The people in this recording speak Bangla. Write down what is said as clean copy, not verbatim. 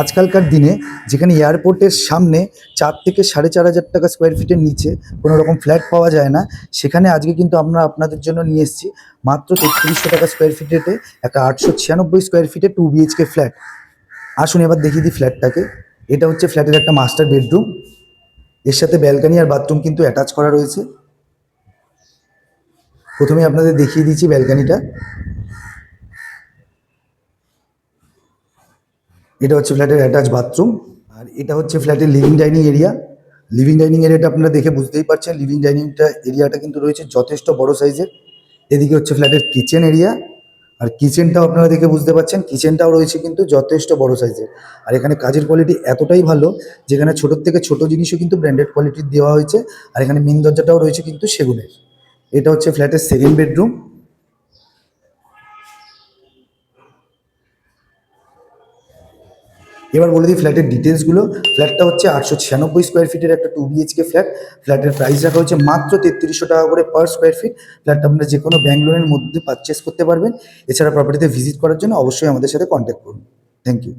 আজকালকার দিনে যেখানে এয়ারপোর্টের সামনে 4 থেকে 4,500 টাকা স্কোয়ার ফিটের নিচে কোনো রকম ফ্ল্যাট পাওয়া যায় না, সেখানে আজকে কিন্তু আমরা আপনাদের জন্য নিয়ে এসেছি মাত্র 3300 টাকা স্কোয়ার ফিটেতে একটা 896 স্কোয়ার ফিটে 2 BHK ফ্ল্যাট। আসুন এবার দেখিয়ে দিই ফ্ল্যাটটাকে। এটা হচ্ছে ফ্ল্যাটের একটা মাস্টার বেডরুম, এর সাথে ব্যালকনি আর বাথরুম কিন্তু অ্যাটাচ করা রয়েছে। প্রথমে আপনাদের দেখিয়ে দিচ্ছি ব্যালকনিটা। এটা হচ্ছে ফ্ল্যাটের অ্যাটাচ বাথরুম, আর এটা হচ্ছে ফ্ল্যাটের living dining area. Living dining এরিয়াটা আপনারা দেখে বুঝতেই পারছেন, লিভিং ডাইনিংটা এরিয়াটা কিন্তু রয়েছে যথেষ্ট বড় সাইজের। এদিকে হচ্ছে ফ্ল্যাটের কিচেন এরিয়া, আর কিচেনটাও আপনারা দেখে বুঝতে পারছেন, কিচেনটাও রয়েছে কিন্তু যথেষ্ট বড় সাইজের। আর এখানে কাজের কোয়ালিটি এতটাই ভালো, যেখানে ছোটোর থেকে ছোটো জিনিসও কিন্তু ব্র্যান্ডেড কোয়ালিটির দেওয়া হয়েছে। আর এখানে মেন দরজাটাও রয়েছে কিন্তু সেগুনের। এটা হচ্ছে ফ্ল্যাটের সেকেন্ড বেডরুম। এবার বলে দিই ফ্ল্যাটের ডিটেলসগুলো। ফ্ল্যাটটা হচ্ছে 896 স্কোয়ার ফিটের একটা 2 BHK ফ্ল্যাট। ফ্ল্যাটের প্রাইস রাখা হচ্ছে মাত্র 3300 টাকা করে পার স্কোয়ার ফিট। ফ্ল্যাটটা আপনারা যে কোনো ব্যাংক লোনের মধ্যে পারচেস করতে পারবেন। এছাড়া প্রপার্টিতে ভিজিট করার জন্য অবশ্যই আমাদের সাথে কন্ট্যাক্ট করুন। Thank you.